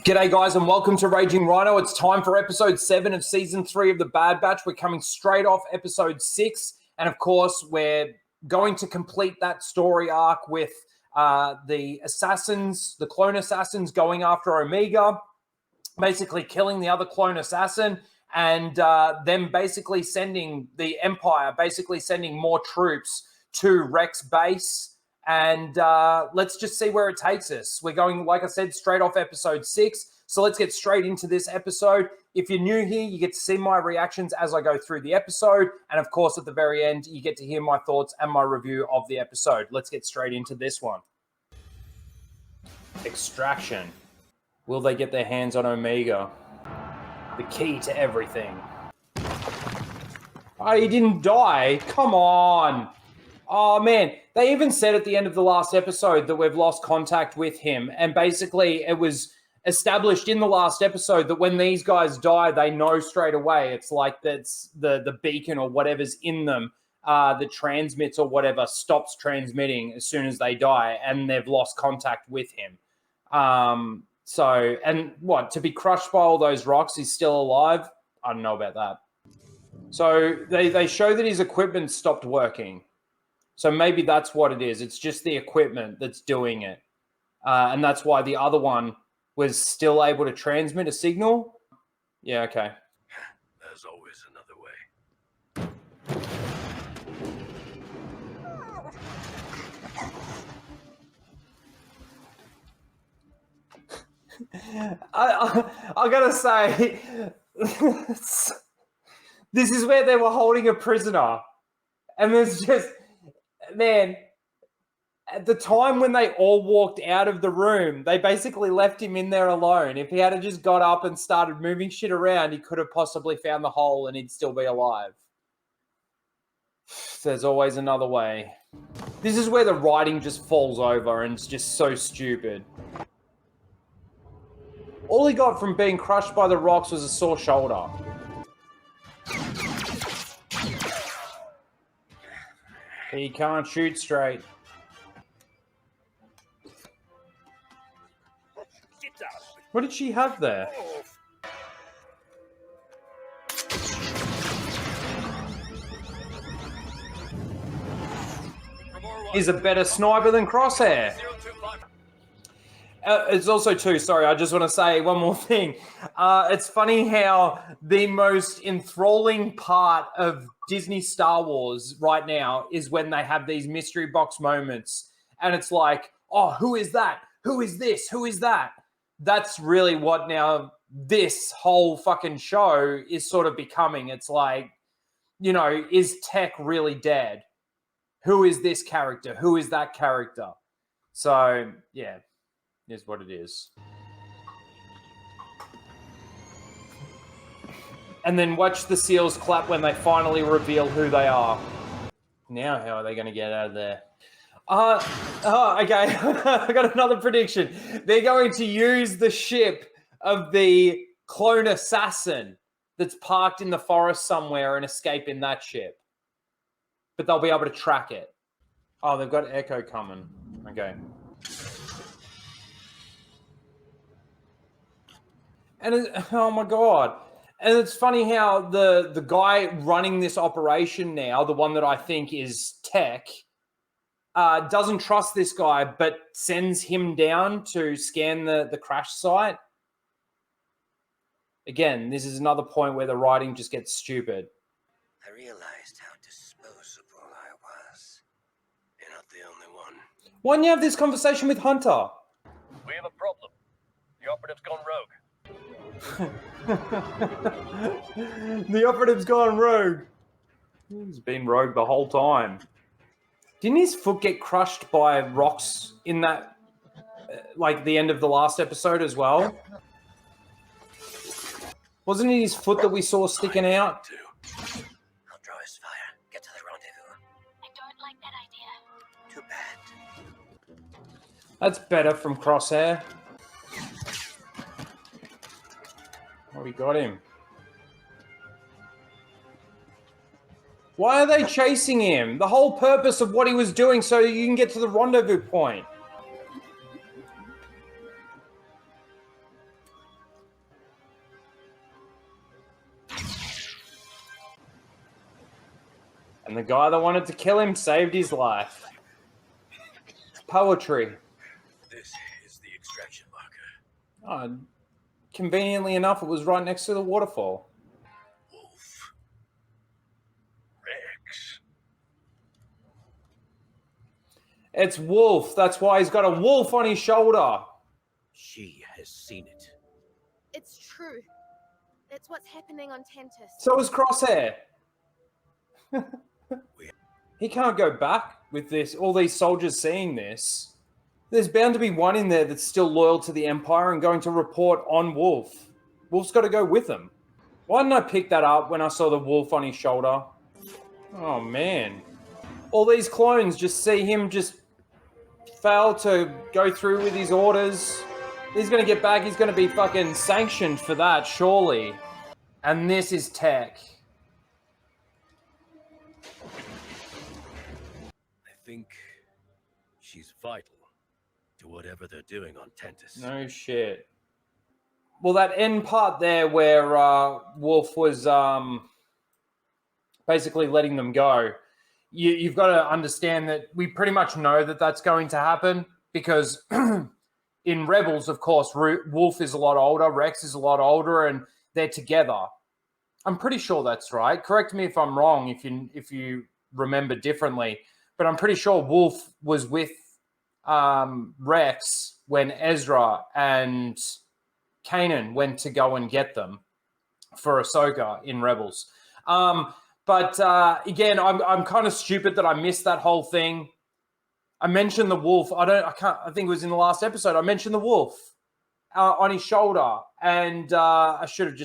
G'day guys and welcome to Raging Rhino. It's time for episode 7 of season 3 of The Bad Batch. We're coming straight off episode 6 and of course we're going to complete that story arc with the assassins, the clone assassins going after Omega, basically killing the other clone assassin and them basically sending the Empire, basically sending more troops to Rex base. And let's just see where it takes us. We're going, like I said, straight off episode 6. So let's get straight into this episode. If you're new here, you get to see my reactions as I go through the episode. And of course, at the very end, you get to hear my thoughts and my review of the episode. Let's get straight into this one. Extraction. Will they get their hands on Omega? The key to everything. Oh, he didn't die. Come on. Oh, man. They even said at the end of the last episode that we've lost contact with him. And basically, it was established in the last episode that when these guys die, they know straight away. It's like that's the beacon or whatever's in them that transmits or whatever stops transmitting as soon as they die. And they've lost contact with him. And what? To be crushed by all those rocks, he's still alive? I don't know about that. So they show that his equipment stopped working. So maybe that's what it is. It's just the equipment that's doing it. And that's why the other one was still able to transmit a signal. Yeah, okay. There's always another way. I gotta say, this is where they were holding a prisoner. And there's just... Man, at the time when they all walked out of the room, they basically left him in there alone. If he had just got up and started moving shit around, he could have possibly found the hole and he'd still be alive. There's always another way. This is where the writing just falls over and it's just so stupid. All he got from being crushed by the rocks was a sore shoulder. He can't shoot straight. What did she have there? He's a better sniper than Crosshair. It's also too, sorry, I just want to say one more thing. It's funny how the most enthralling part of Disney Star Wars right now is when they have these mystery box moments and it's like, oh, who is that? Who is this? Who is that? That's really what now this whole fucking show is sort of becoming. It's like, you know, is Tech really dead? Who is this character? Who is that character? So, yeah. Is what it is. And then watch the seals clap when they finally reveal who they are. Now, how are they going to get out of there? Okay. I got another prediction. They're going to use the ship of the clone assassin that's parked in the forest somewhere and escape in that ship. But they'll be able to track it. Oh, they've got Echo coming. Okay. And oh my God. And it's funny how the guy running this operation now, the one that I think is Tech, doesn't trust this guy, but sends him down to scan the crash site. Again, this is another point where the writing just gets stupid. I realized how disposable I was. You're not the only one. Why don't you have this conversation with Hunter? We have a problem. The operative's gone rogue. The operative's gone rogue. He's been rogue the whole time. Didn't his foot get crushed by rocks in that, like the end of the last episode as well? Wasn't it his foot that we saw sticking out? I'll draw his fire. Get to the rendezvous. I don't like that idea. Too bad. That's better from Crosshair. Oh, we got him. Why are they chasing him? The whole purpose of what he was doing so you can get to the rendezvous point. And the guy that wanted to kill him saved his life. Poetry. This is the extraction marker. Oh, conveniently enough, it was right next to the waterfall. Wolf. Rex. It's Wolf. That's why he's got a wolf on his shoulder. She has seen it. It's true. It's what's happening on Tantus. So is Crosshair. He can't go back with this. All these soldiers seeing this. There's bound to be one in there that's still loyal to the Empire and going to report on Wolf. Wolf's got to go with him. Why didn't I pick that up when I saw the wolf on his shoulder? Oh, man. All these clones just see him just fail to go through with his orders. He's going to get back. He's going to be fucking sanctioned for that, surely. And this is Tech. I think she's vital to whatever they're doing on Tantus. No shit. Well, that end part there where Wolf was basically letting them go, you've got to understand that we pretty much know that that's going to happen because in Rebels, of course, Wolf is a lot older, Rex is a lot older, and they're together. I'm pretty sure that's right. Correct me if I'm wrong, if you remember differently, but I'm pretty sure Wolf was with Rex when Ezra and Kanan went to go and get them for Ahsoka in Rebels. But again, I'm kind of stupid that I missed that whole thing. I mentioned the wolf. I think it was in the last episode. I mentioned the wolf on his shoulder, and I should have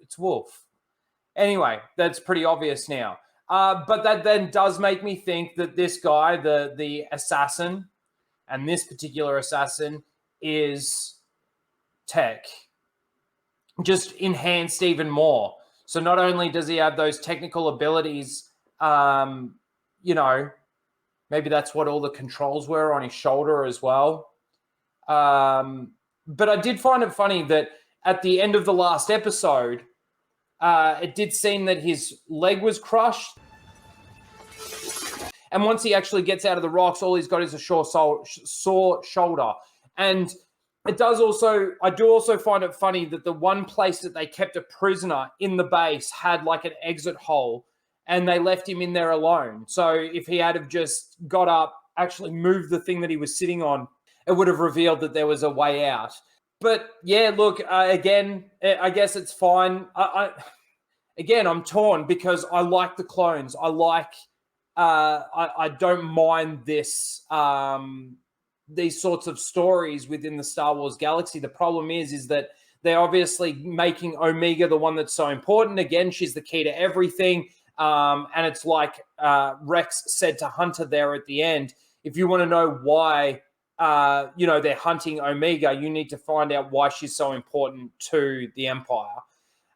it's Wolf. Anyway, that's pretty obvious now. But that then does make me think that this guy, the assassin, and this particular assassin is Tech, just enhanced even more. So not only does he have those technical abilities, maybe that's what all the controls were on his shoulder as well. But I did find it funny that at the end of the last episode, it did seem that his leg was crushed. And once he actually gets out of the rocks, all he's got is a sore shoulder. And I do also find it funny that the one place that they kept a prisoner in the base had like an exit hole, and they left him in there alone. So if he had have just got up, actually moved the thing that he was sitting on, it would have revealed that there was a way out. But yeah, look, again, I guess it's fine. I'm torn because I like the clones. I don't mind this, these sorts of stories within the Star Wars galaxy. The problem is that they're obviously making Omega the one that's so important. Again, she's the key to everything. And it's like Rex said to Hunter there at the end, if you want to know why, they're hunting Omega, you need to find out why she's so important to the Empire.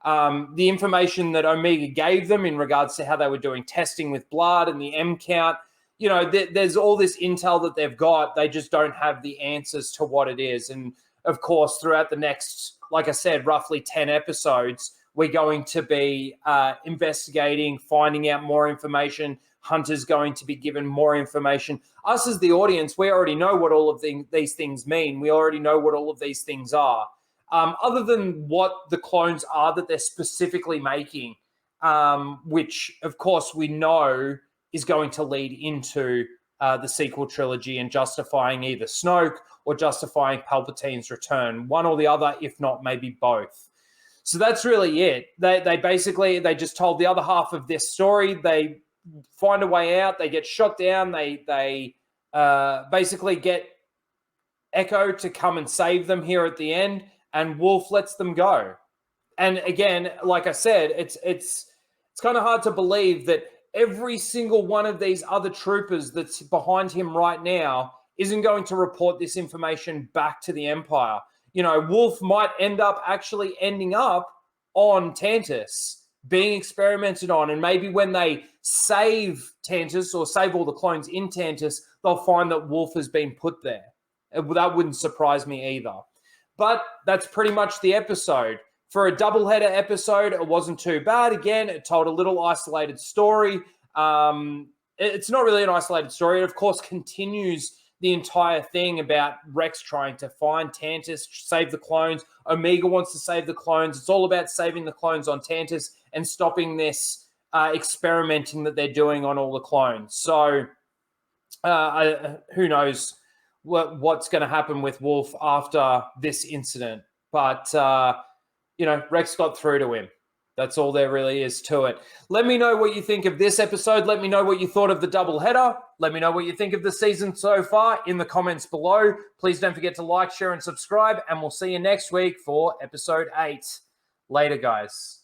The information that Omega gave them in regards to how they were doing testing with blood and the M count, there's all this intel that they've got. They just don't have the answers to what it is. And of course, throughout the next, like I said, roughly 10 episodes, we're going to be investigating, finding out more information. Hunter's going to be given more information. Us as the audience, we already know what all of these things mean. We already know what all of these things are. Other than what the clones are that they're specifically making, which, of course, we know is going to lead into the sequel trilogy and justifying either Snoke or justifying Palpatine's return. One or the other, if not maybe both. So that's really it. They just told the other half of this story. They find a way out. They get shot down. They basically get Echo to come and save them here at the end, and Wolf lets them go. And again, like I said, it's kind of hard to believe that every single one of these other troopers that's behind him right now isn't going to report this information back to the Empire. Wolf might ending up on Tantus, being experimented on. And maybe when they save Tantus or save all the clones in Tantus, they'll find that Wolf has been put there. That wouldn't surprise me either. But that's pretty much the episode. For a doubleheader episode, it wasn't too bad. Again, it told a little isolated story. It's not really an isolated story. It, of course, continues the entire thing about Rex trying to find Tantus, save the clones. Omega wants to save the clones. It's all about saving the clones on Tantus and stopping this experimenting that they're doing on all the clones. So who knows what's going to happen with Wolf after this incident. But, Rex got through to him. That's all there really is to it. Let me know what you think of this episode. Let me know what you thought of the doubleheader. Let me know what you think of the season so far in the comments below. Please don't forget to like, share, and subscribe. And we'll see you next week for episode 8. Later, guys.